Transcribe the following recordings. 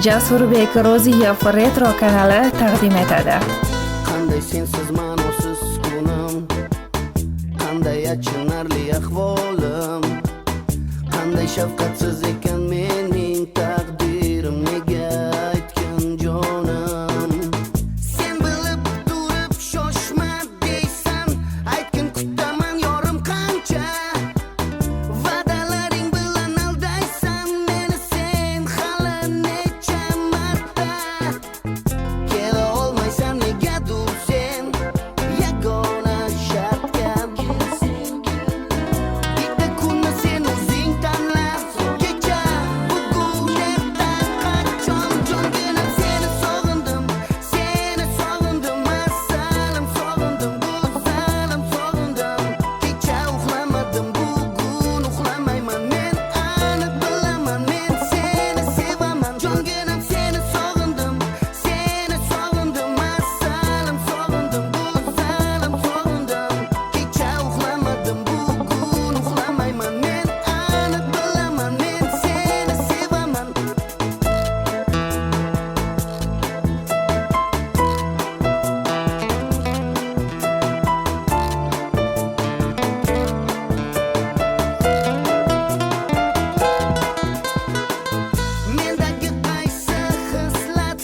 Jasurbek Ro'ziyev Retro kanali taqdim etadi. Qanday sensiz ma'nosiz kunim, qanday achinarli ahvolim, qanday shafqatsiz ekan mening taqdirim, nega aytgin jonim. Sen bilib turib shoshma deysan, aytgin kutaman yorim qancha. Va'dalaring bilan aldaysan meni sen hali necha marta. Kela olmaysan negadur sen yagona shartgam. Bitta kunni sen o'zing tanla, kecha bugun erta qachon jonginam seni sog'indim, assalim sog'indim, go'zalim sog'indim. Kecha uxlamadim, bugun uxlamayman, men aniq bilaman, men seni sevaman. Jonginam seni sog'indim, assalim sog'indim, go'zalim sog'indim. Kecha uxlamadim, bugun uxlamayman, men aniq bilaman, men seni sevaman. Mendagi qaysi hislat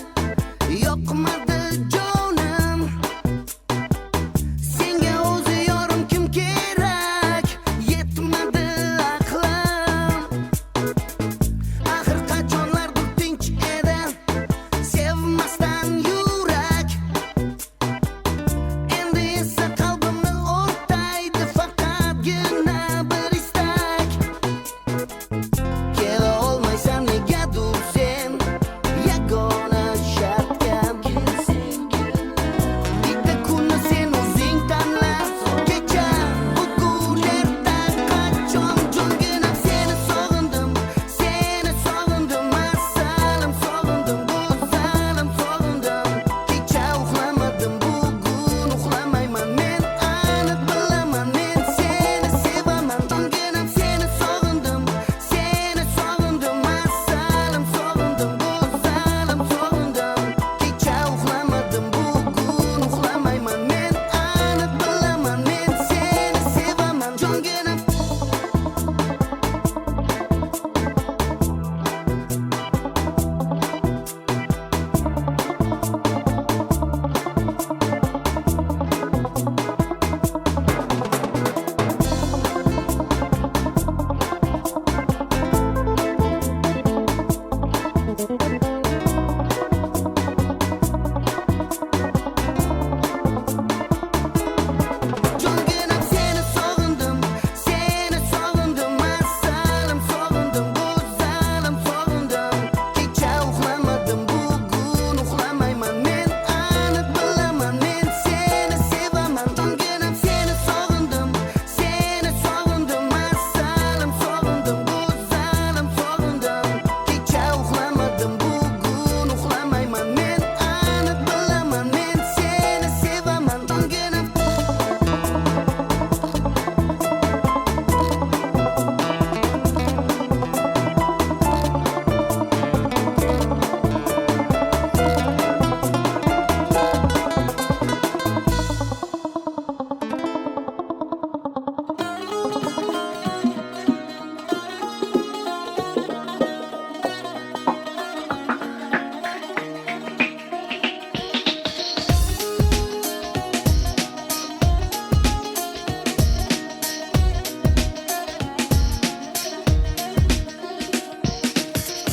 yoqmadi jonim. Senga o'zi yorim kim kerak, yetmadi aqlim. Axir qachonlardir tinch edi sevmasdan yurak. Endi esa qalbimni o'rtaydi faqatgina bir istak. Kela olmaysan negadur sen yagona shartgam. Bitta kunni sen o'zing tanla, kecha bugun erta qachon jonginam seni sog'indim, assalim sog'indim, go'zalim sog'indim. Kecha uxlamadim, bugun uxlamayman, men aniq bilaman, men seni sevaman. Jonginam seni sog'indim, assalim sog'indim, go'zalim sog'indim. Kecha uxlamadim, bugun uxlamayman, men aniq bilaman, men seni sevaman. Jonginam Jonginam seni sog'indim, assalim sog'indim, go'zalim sog'indim. Kecha uxlamadim, bugun uxlamayman, men aniq bilaman, men seni sevaman. Jonginam seni sog'indim, assalim sog'indim, go'zalim sog'indim. Kecha uxlamadim, bugun uxlamayman, men aniq bilaman, men seni sevaman. Jonginam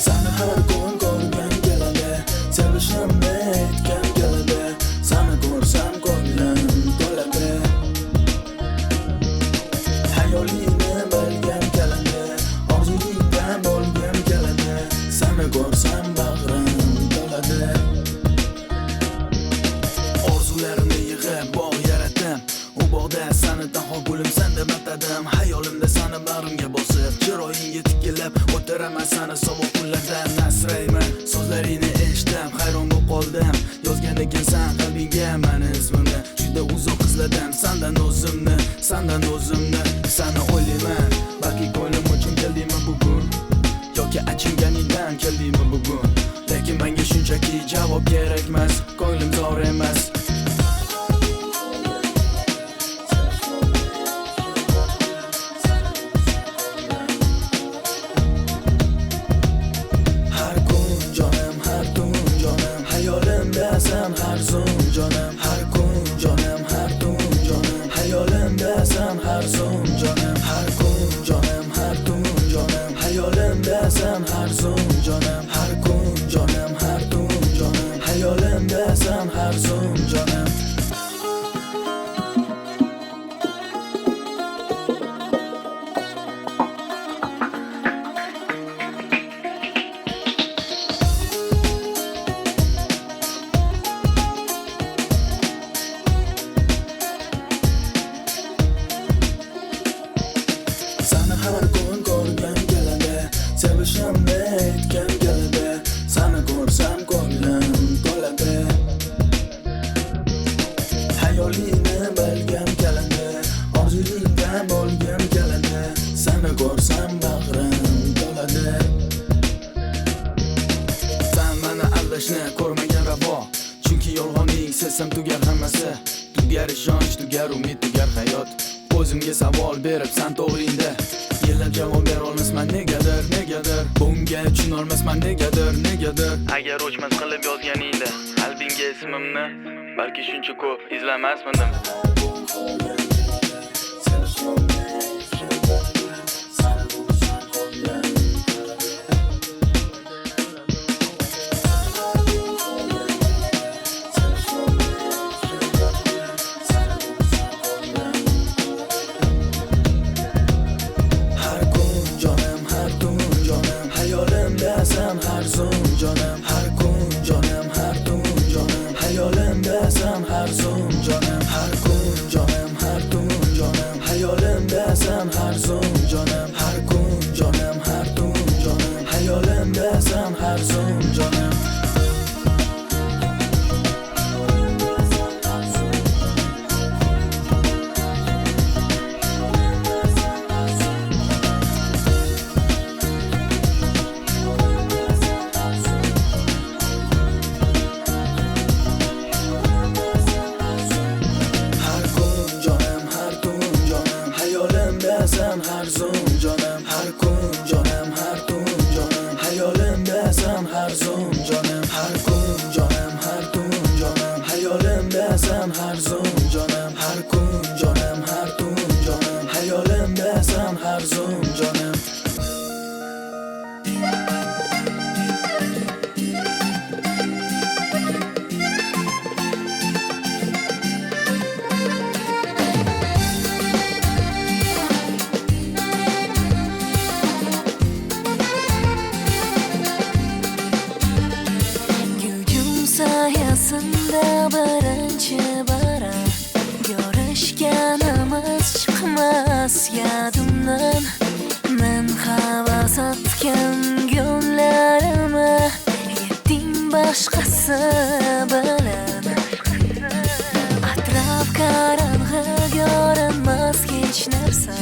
Seni har kun ko'rgim keladi, sevishimni aytgim keladi. Seni ko'rsam ko'nglim to'ladi, hayolingni bilgim keladi, orzuyingdan bo'lgim keladi. Seni ko'rsam bag'rim to'ladi. Orzularimni yig'ib bog' yaratdim, u bog'da seni tanho gulim san deb atadim. Hayolimda seni bag'rimga bosib, chiroyingga tikilib o'tiraman seni sovuq kunlarda. Nasrayman so'zlaringni eshitdim, hayron bo'lib qoldim. Yozgan ekansan qalbingga meni ismimni, juda uzoq izladim sandan o'zimni. Seni o'ylayman, balki ko'nglim uchun keldingmi bugun, yoki achinganingdan keldingmi bugun. Lekin Chunki menga shunchaki javob kerakmas, ko'nglim zor emas. Har kun jonim, har tun jonim, hayolimdasan har zon jonim. Har kun jonim, har tun jonim, hayolimdasan har zon jonim. Har kun jonim, har tun jonim, hayolimdasan har zon jonim. Har kun jonim, har tun jonim, hayolimdasan har zon jonim. Seni har kun ko'rgim keladi, sevishimni aytgim keladi. Seni ko'rsam ko'nglim to'ladi. Hayolingni bilgim keladi, orzulingda bo'lgim keladi. Seni ko'rsam bag'rim to'ladi. Sen meni aldashni ko'rmagan ravo, chunki yolg'onlik sezsam tugar hammasi. Tugar ishonch, tugar umid, tugar hayot. O'zimga savol berib san to'g'ringda yillab javob bera olmasman negadir bunga tushunolmasman negadir agar o'chmas qilib yozganingda qalbingga ismimni balki shuncha ko'p izlamasmidim. Hayolimdasan har zon jonim. Har kun jonim, har tun jonim, hayolimdasan har zon jonim. Har kun jonim, har tun jonim, hayolimdasan har zon jonim. Har kun jonim, har tun jonim, hayolimdasan har zon jonim. Hayolimdasan har zon jonim. Har kun jonim, har tun jonim, hayolimdasan har zon jonim. Har kun jonim, har tun jonim, hayolimdasan har zon jonim. Har kun jonim, har tun jonim, hayolimdasan har zon jonim. Sayasında birinchi bara Görüşganimiz chiqmas yadimdan. Men havas etgan kunlarimni yetding boshqasi bilan. Atrof qorong'i ko'rinmas hech narsa.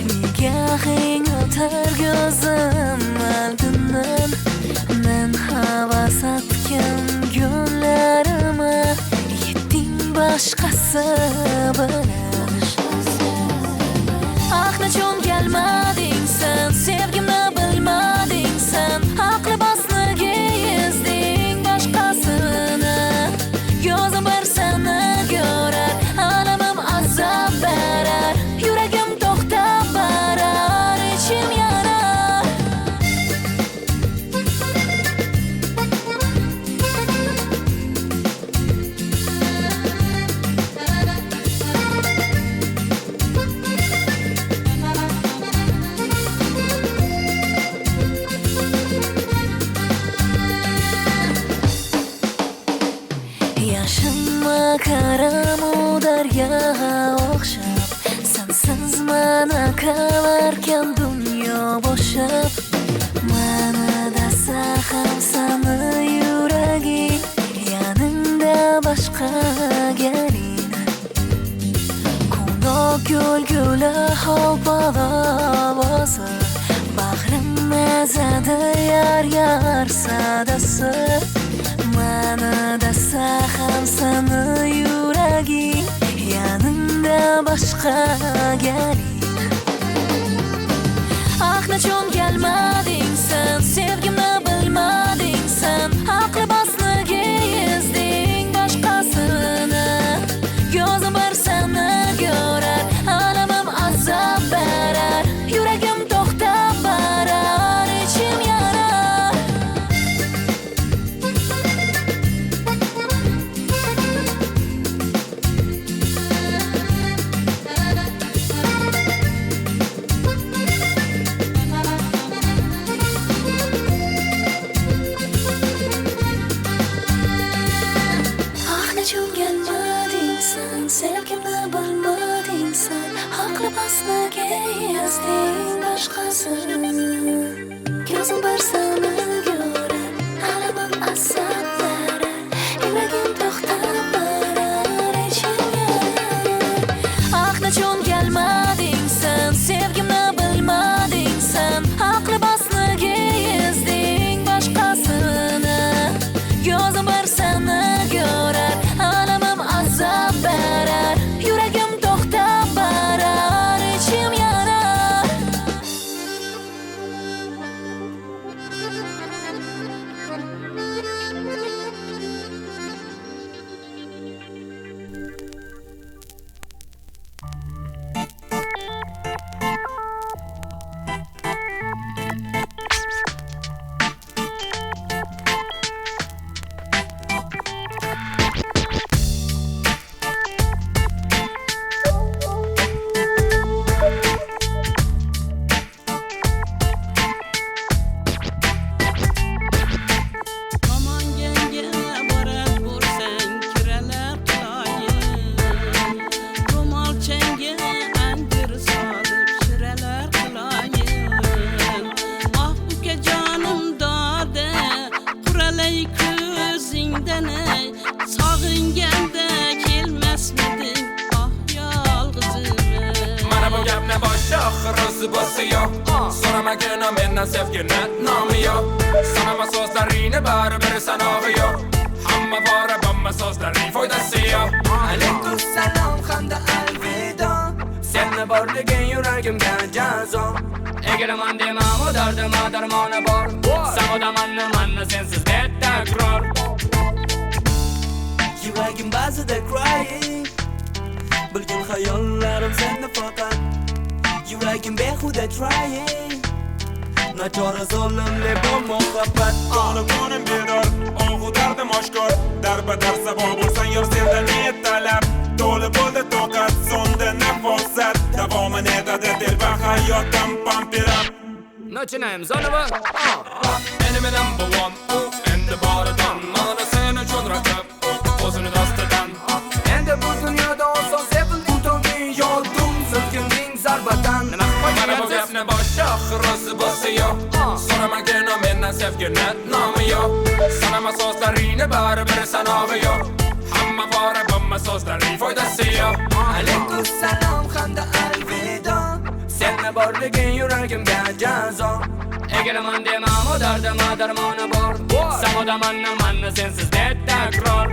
Nigohing o'tar ko'zim oldimdan. Men havas etgan kunlarimni yetding boshqasi bilan. Nechun kelmading sen, sevgimni bilmading sen. Aqli bosniga yezding boshqasini. Ko'zim bir seni ko'rar, alamim azob berar. Yuragim to'xtab barar, ichim yanar. Yashimma karamu daryoga o'xshab, sensiz mana qalarkan dunyo bo'shab. Manada saqam seni yuraging, yaningda boshqa gelin. Ko'ngil gulgula hol balosi, bag'rim mazada yar sadasi manada ham seni yuraging yanimda boshqa galing nechun kelmading sen sevgimni bilmading sen aqli bosniga ezding boshqasini ko'zim bir seni ko'rar alamim azob berar yuragim to'xtab barar ichim yarar sevgimni bilmading sen aqli bosniga ezding boshqasini ko'zim bir seni ko'rar alamim azob berar yuragim to'xtab barar ichim yarar nechun kelmading sen sevgimni bilmading sen aqli bosniga ezding boshqasini ko'zim bir seni ko'rar alamim azob berar yuragim to'xtab barar ichim yarar So'ramagin mendan sevgini nomi yo'q Sanama so'zlaringni baribir sanog'i yo'q Hamma bora bomba so'zlarning foydasi yo'q Alaykum salom hamda alvido Senni borliging yuragimga jazo Egaraman demam o dardima darmoni bor Savodamanni manni sensiz deb takror Yuragim ba'zida crying Bilgin xayollarim senni faqat Yuragim behuda trying Nachora zolimli bu muhabbat Ko'nim bedor, og'u dardim oshkor Darbadar sabo bo'lsan yor sendan ne talab To'li bo'ldi toqat, so'nda nafosat Davomin etadi dil va hayotim pampirab Начинаем заново Enemy number one endi boridan Mana sen uchun raqib o'zini dastidan Endi bu dunyoda oson sevilding to'g'ing Yordum silkinding zarbadan Mana bu gapni boshqa oxirisi bo'lsa yo'q So'ramagin mendan sevgini nomi yo'q Sanama so'zlaringni baribir sanog'i yo'q Hamma bora bomba so'zlarning foydasi yo'q Alaykum salom hamda alvido Senni borliging yuragimga jazo Egaraman demam o dardima darmoni bor Savodamanni manni sensiz deb takror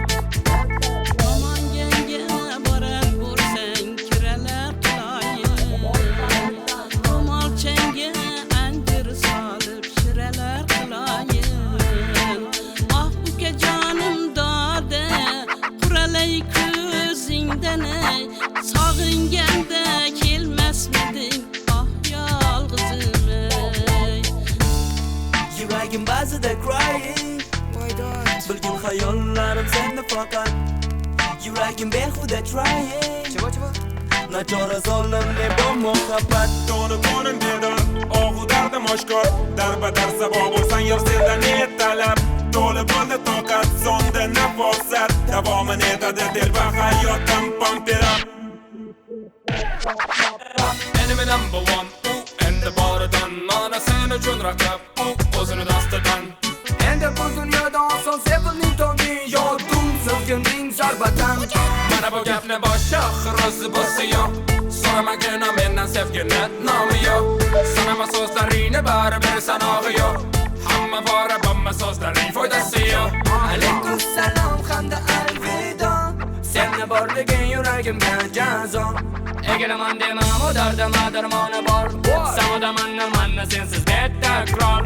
Sog'inganda kelmasmiding ah yolg'izim ey Yuragim ba'zida crying Bilgin xayollarim senni faqat Yuragim behuda trying Nachora zolimli bu muhabbat Ko'nim bedor, og'u dardim oshkor Darbadar sabo bo'lsan yor sendan ne talab To'li bo'ldi toqat, so'nda nafosat Davomin etadi dil va hayotim pampirab Enemy number one endi boridan Mana sen uchun raqib o'zini dastidan Endi bu dunyoda oson sevilding to'g'ing Yordum silkinding zarbadan Mana bu gapni boshqa oxirisi bo'lsa yo'q So'ramagina mendan sevgini nomi yo'q. Sanama so'zlaringni baribir sanog'i yo'q. Hamma bora bomba so'zlaring foydasi yo'q. Alaykum salom hamda alvido. Senni borliging yuragimga jazo. Egilaman demam o dardama darmoni bor. Savodamanni manna sensiz det takror.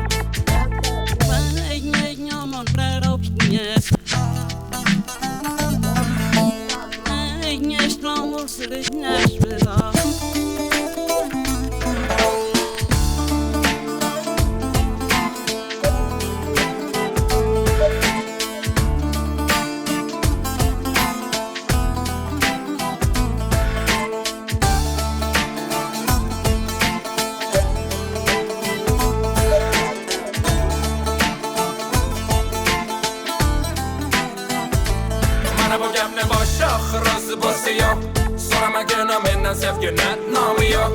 Mana bu gapni boshqa oxirasi bo'lsa yo'q. So'ramagina mendan sevgini nomi yo'q.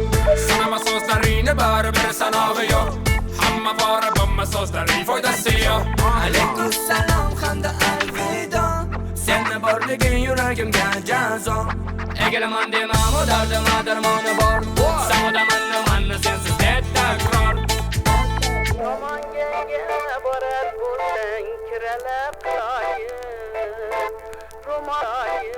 Sanama so'zlaringni baribir sanog'i yo'q. Hamma bora bomba so'zlaring foydasi yo'q. Alaykum salom hamda alvido. Senni borliging yuragimga jazo. Egilaman demam o dardama darmoni bor. Savodamanni manna sensiz det takror. Romanga borar bo'lsang kiralab qiloyin. Romayin.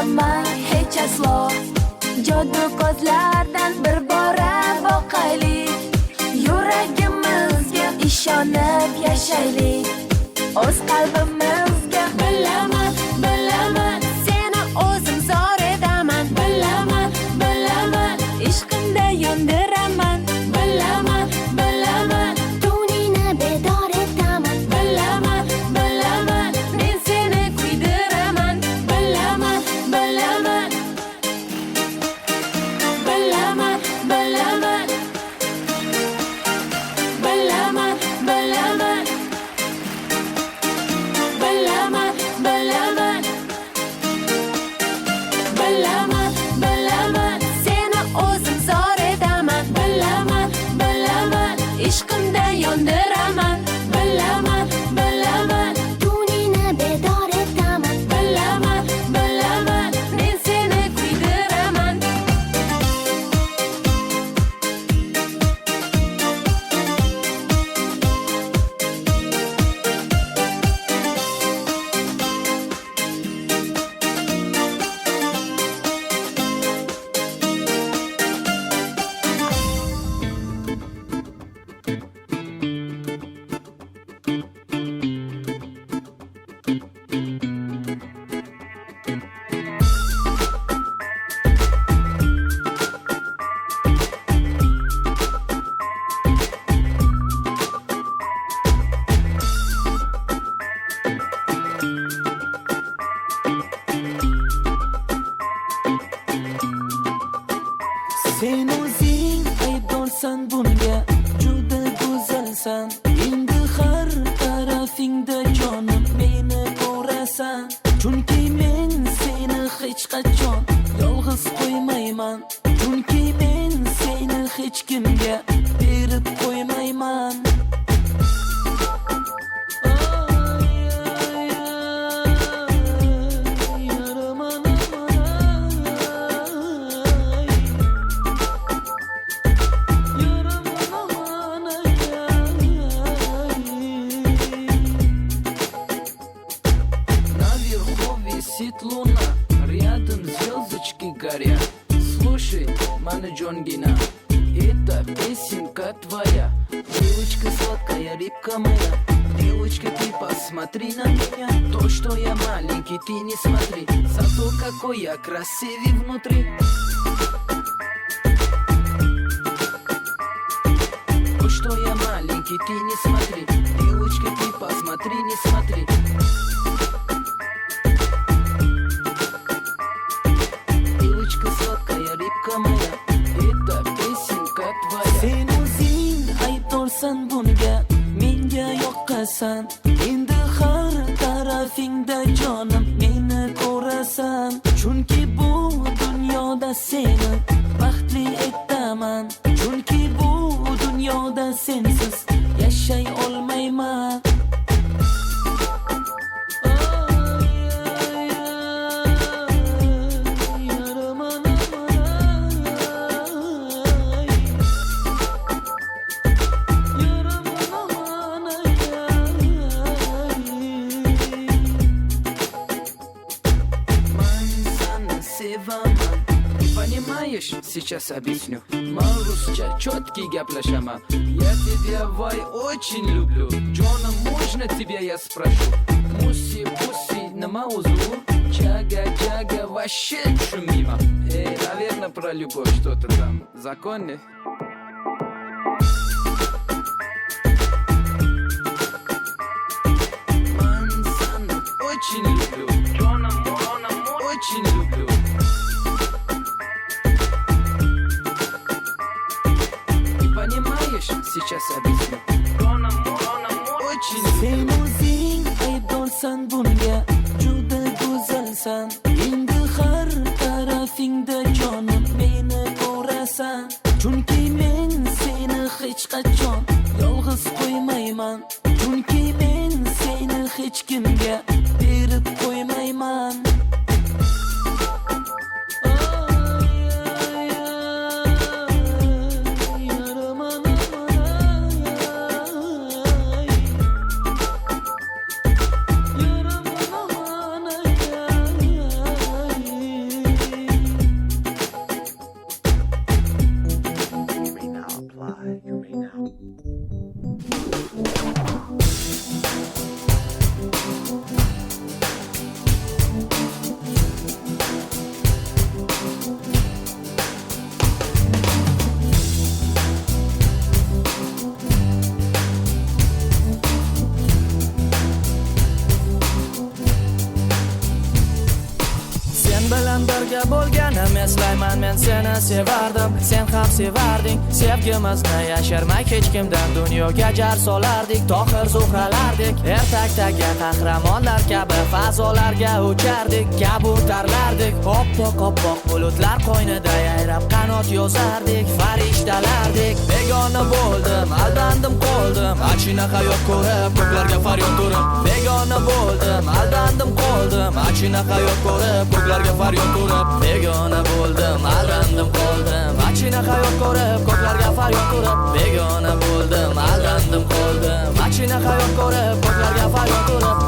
bilaman hech aslo. Jodu ko'zlardan bir bora boqaylik, yuragimizga ishonib yashaylik. O'z qalbimizga bilaman, bilaman, seni o'zim zor edaman. Bilaman, bilaman, ishqimda yondiraman. Bilaman, bilaman, tuningni bedor etaman. Bilaman, bilaman, men seni kuydiraman. Bilaman, bilaman, bilaman, bilaman, bilaman, bilaman, bilaman, bilaman, bilaman, bilaman, seni o'zim zor edaman. Bilaman, bilaman, ishqimda yondiraman. Bilaman, bilaman, tuningni bedor etaman. Bilaman, bilaman, men seni kuydiraman. Sen o'zing aybdorsan bunga, juda go'zalsan. Endi har tarafingda jonim meni ko'rasan. Chunki men seni hech qachon yolg'iz qo'ymayman. Chunki men seni hech kimga berib qo'ymayman. Висит луна, рядом звездочки горят. Слушай, Манджонгина, это песенка твоя. Девочка сладкая, рыбка моя. Девочка, ты посмотри на меня. То, что я маленький, ты не смотри. Зато какой я красивый внутри. То, что я маленький, ты не смотри. Девочка, ты посмотри, не смотри. Сладкая рыбка моя, это песенка твоя. Sen o'zing aybdorsan bunga, menga yoqqasan. Endi har tarafingda jonim meni ko'rasan. Chunki bu dunyoda seni baxtli etaman. Chunki bu dunyoda sensiz yashay olmayman. Сейчас объясню. Малышча, четкий гапляшама. Я тебя, вай, очень люблю. Джона, можно тебя я спрошу? Муси-пуси на маузу. Чага-чага, вообще шумимо. Наверное, про любовь что-то там. Законно? Мансана, очень люблю. Джона, очень люблю. Сейчас объясню. Очень Sen o'zing aybdorsan bunga, juda go'zalsan. Endi har tarafingda jonim meni ko'rasan. Chunki men seni hech qachon yolg'iz qo'ymayman. Chunki men seni hech kimga berib qo'ymayman. bilan birga bo'lganim eslayman, men seni sevardim, sen ham sevarding. Sevgimizni yashirmay hech kimdan dunyoga jar solardik, tohir zuhralardik. Ertakdagi qahramonlar kabi fazolarga uchardik, kabutarlardik. Oppoq bulutlar qo'ynida yayrab qanot yozardik, farishtalardik. Begona bo'ldim, aldandim qoldim, mashina hayot ko'rib ko'klarga faryod urib. Begona bo'ldim, aldandim qoldim, mashina hayot ko'rib ko'klarga faryod urib. Begona bo'ldim, aldandim qoldim, mashina hayot ko'rib ko'klarga faryod urib. Begona bo'ldim, aldandim qoldim, mashina hayot ko'rib ko'klarga faryod urib.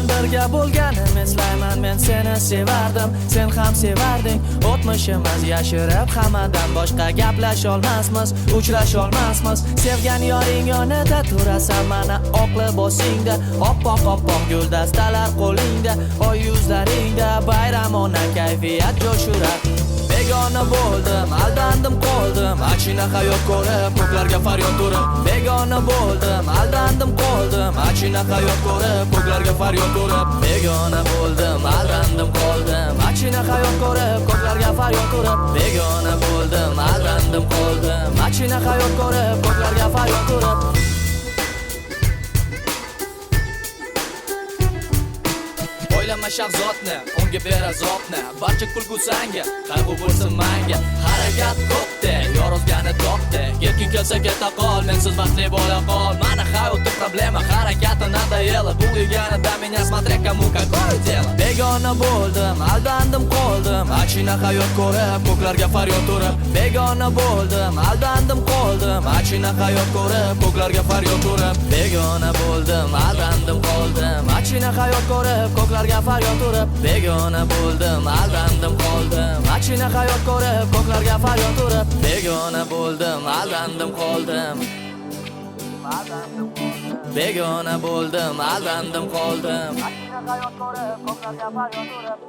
Birga bo'lganim eslayman, men seni sevardim, sen ham sevarding. O'tmishimiz yashirib hammadan boshqa gaplasha olmasmiz, uchrasha olmasmiz. Sevgan yoring yonida turasan mana oq libosingda, oppoq guldastalar qo'lingda, oy yuzlaringda bayramona kayfiyat jo'shurar. Begona bo'ldim, aldandim qoldim, mashina hayot ko'rib ko'klarga faryod urib. Begona bo'ldim, aldandim qoldim, mashina hayot ko'rib ko'klarga faryod urib. Begona bo'ldim, aldandim qoldim, mashina hayot ko'rib ko'klarga faryod urib. Begona bo'ldim, aldandim qoldim, mashina hayot ko'rib ko'klarga faryod urib. O'ylama shahzodni, unga ber azobni, barcha kulgu sanga, qayg'u bo'lsin menga. Harakat ko'pda, yorozgani topdi, erkin kelsa keta qol, mensiz vaqtli bo'la qol. Mana hayotda problema, harakati nadayela, bu deganida меня смотреть кому какое дело. Begona bo'ldim, aldandim qoldim, mashina hayot ko'rib ko'klarga faryod urib. Begona bo'ldim, aldandim qoldim, mashina hayot ko'rib ko'klarga faryod urib. Begona bo'ldim, aldandim qoldim, mashina hayot ko'rib ko'klarga faryod urib. Begona bo'ldim, aldandim qoldim, mashina hayot ko'rib ko'klarga faryod urib. Begona bo'ldim, aldandim qoldim, begona bo'ldim, aldandim qoldim, mashina hayot ko'rib ko'klarga faryod urib.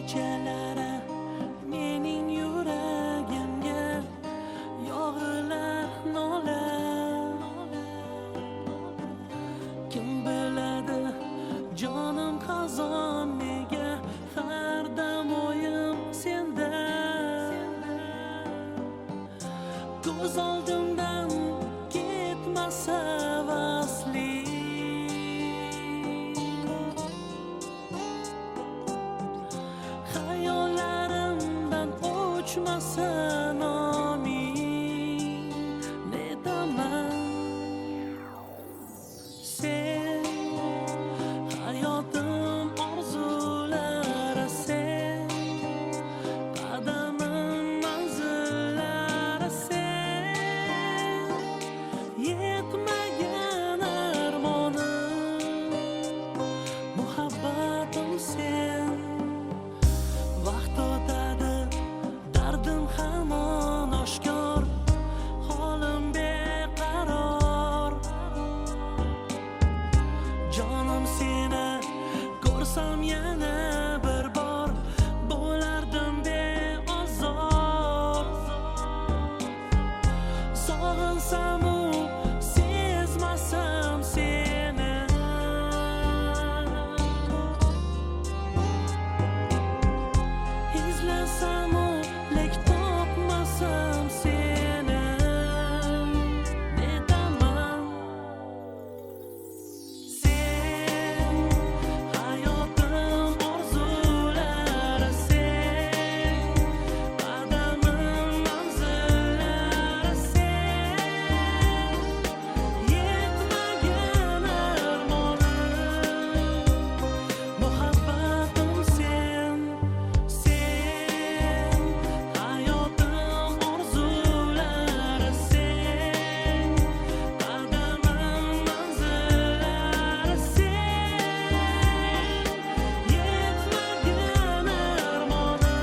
kechalari mening yuragimga yog'ilar nola. Kim biladi jonim qazon nega har dam o'yim senda. Ko'z oldimdan ketmasa vasli, hayollarimdan o'chmasa noming, netaman sen hayotim orzulari, sen qadamim manzillari, sen yetmagan armonim, muhabbatim sen. Vaqt o'tadi, dardim hamon oshkor, holim beqaror. Jonim seni ko'rsam yana bir bor, bo'lardim beozor. Sog'insam-u sezmasam seni, izlasam-u lek topmasam seni, netaman sen hayotim orzulari, sen qadamim manzillari, sen yetmagan armonim, muhabbatim sen. Sen hayotim orzulari, sen qadamim manzillari, sen yetmagan armonim,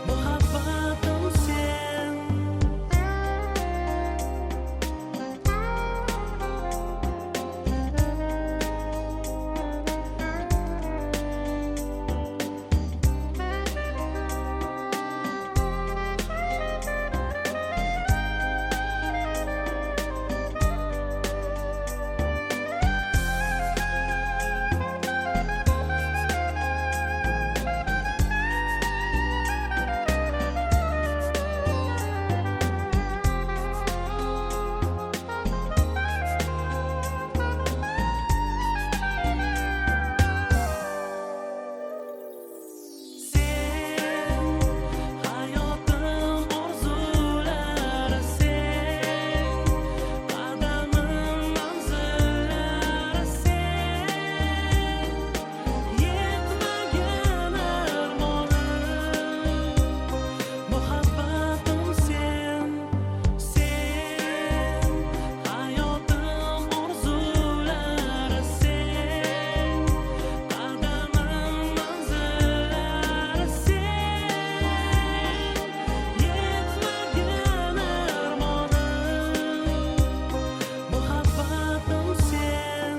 muhabbatim sen. Sen hayotim orzulari, sen qadamim manzillari, sen yetmagan armonim, muhabbatim sen. Sen hayotim orzulari, sen qadamim manzillari, sen yetmagan armonim, muhabbatim sen.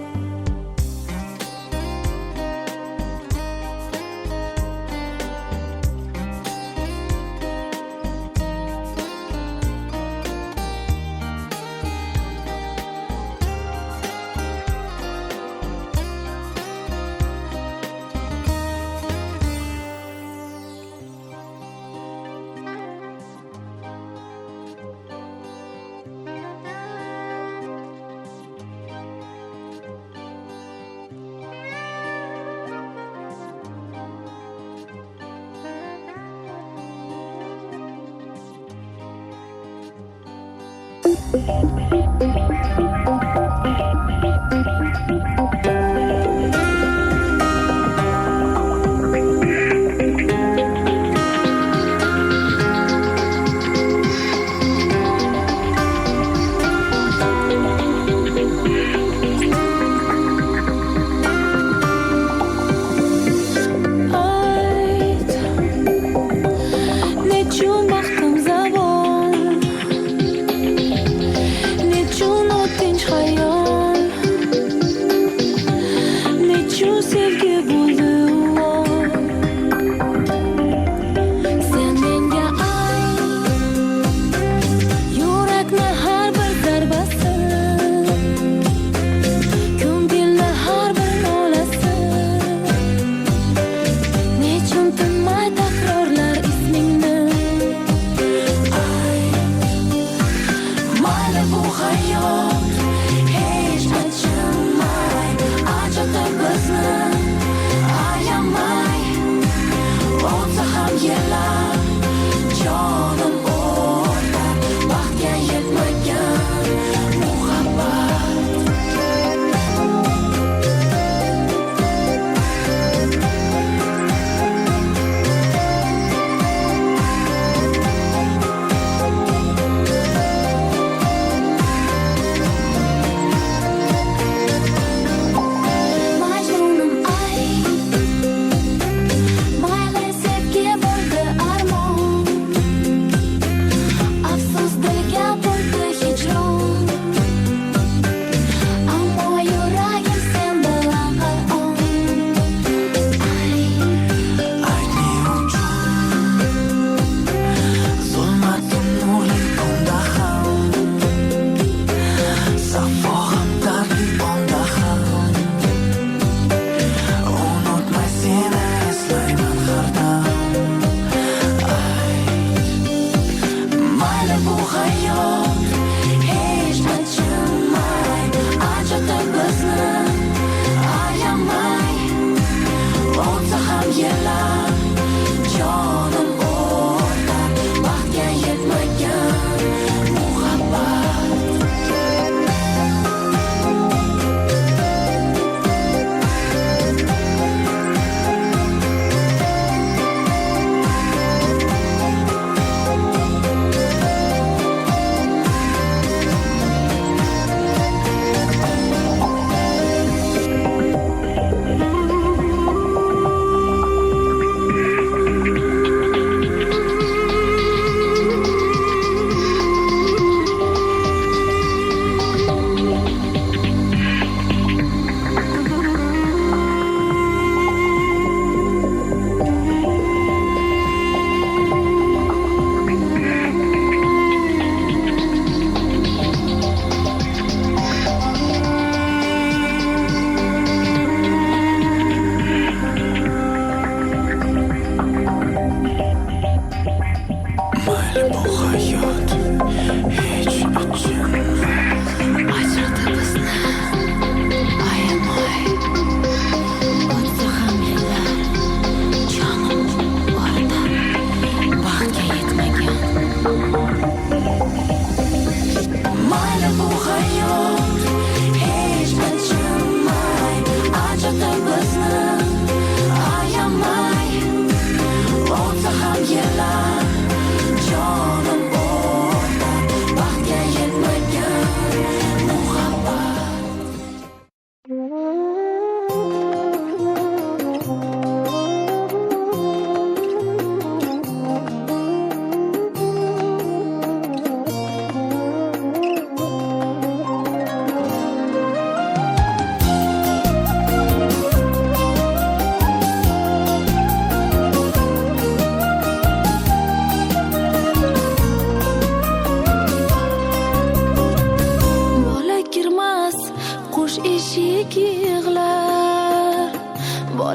Nechun o'tinch hayot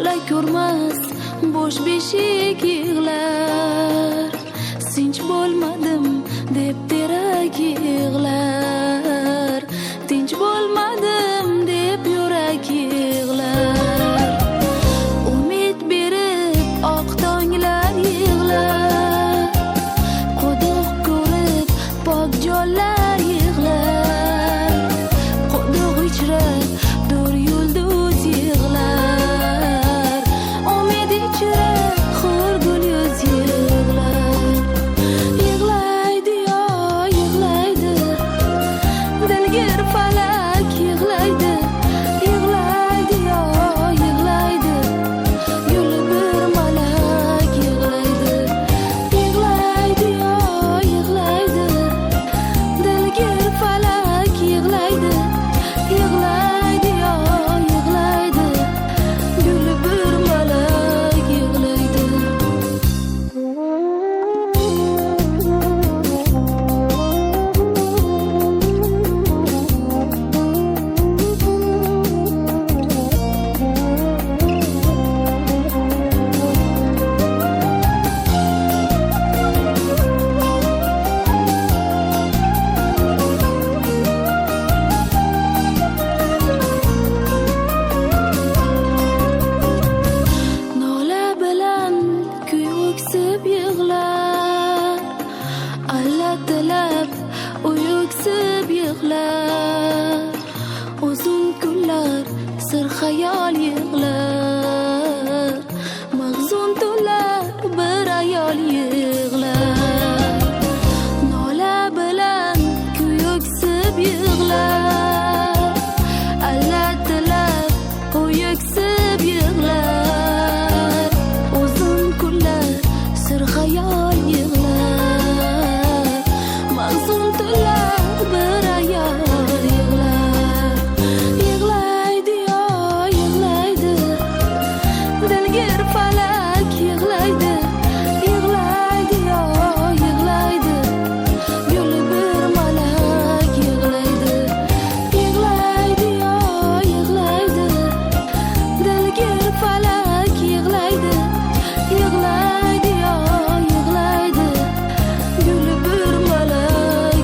bola ko'rmas bo'sh beshik yig'lar, sinch bo'lmadim deb terak yig'lar, tinch bo'lmadim deb yurak yig'lar. Umid berib oq tonglar yig'lar, quduq ko'rib pok jonlar yig'lar, quduq ichra dur yulduz yig'lar, umid ichra xur gul yuz yig'lar. Yig'laydi yo yig'laydi, dilgir falak yig'laydi, yig'laydi yo yig'laydi, gul bir malak yig'laydi. Yig'laydi yo yig'laydi, dilgir falak yig'laydi, yig'laydi yo yig'laydi, gul bir malak yig'laydi. Nola bilan kuy o'ksib yig'lar, allatilab uyuksib yig'lar, uzun kunlar sir xayol yig'lar, mahzun tunlar bir ayol yig'lar. Nola bilan kuy o'ksib yig'lar, allatilab uyuksib yig'lar, uzun kunlar sir xayol yig'lar, mahzun tunlar bir ayol yig'lar. Yig'laydi yo yig'laydi, dilgir falak yig'laydi, yig'laydi yo yig'laydi, gul bir malak yig'laydi. Yig'laydi yo yig'laydi, dilgir falak yig'laydi, yig'laydi yo yig'laydi, gul bir malak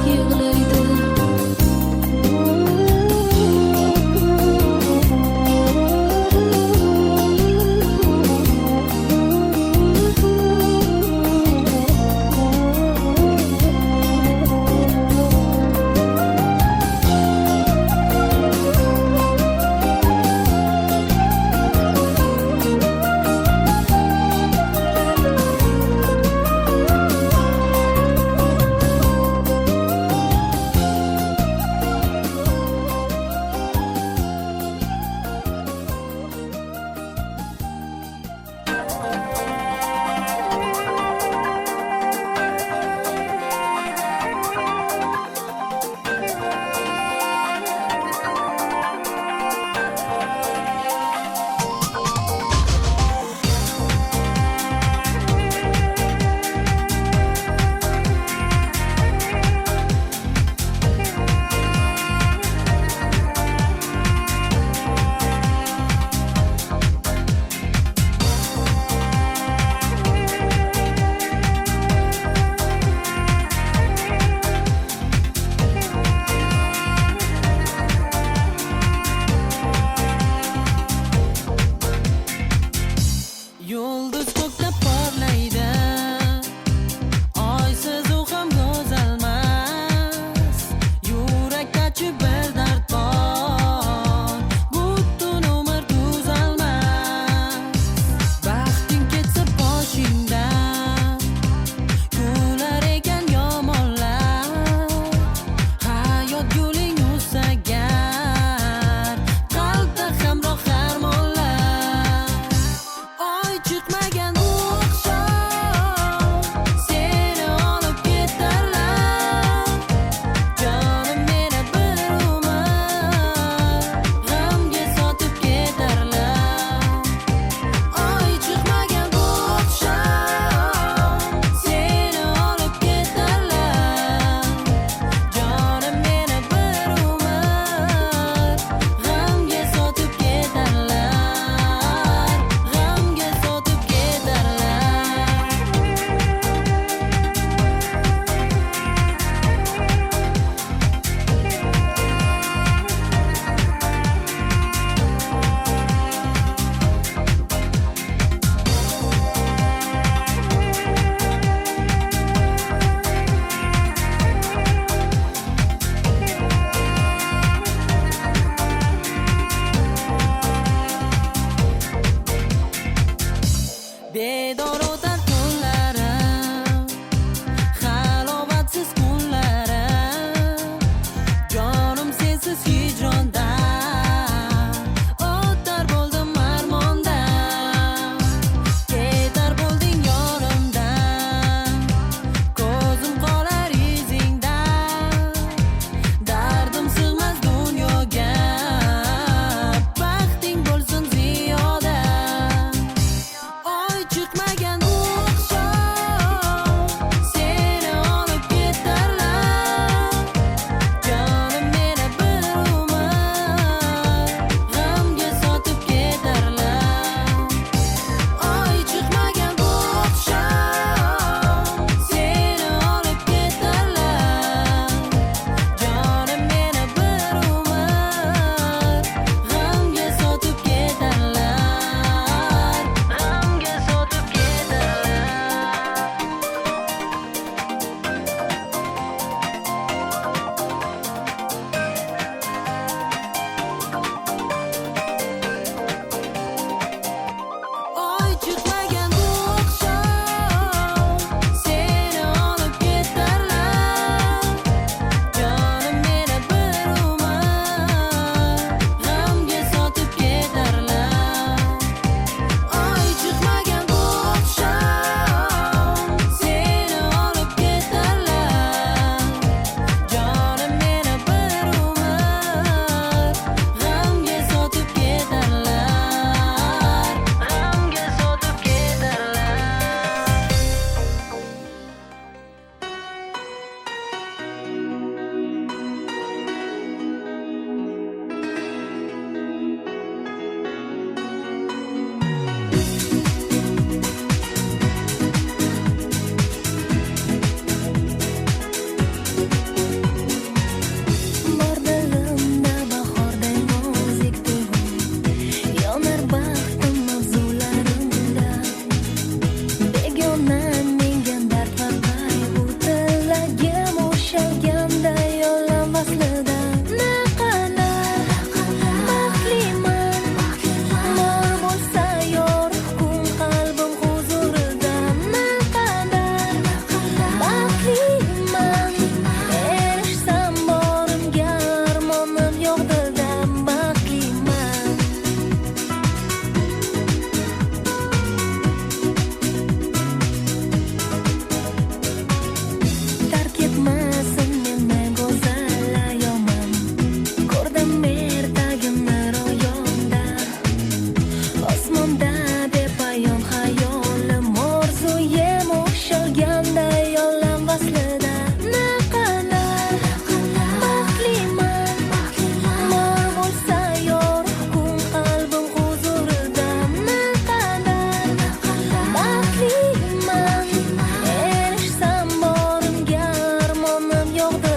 yog'di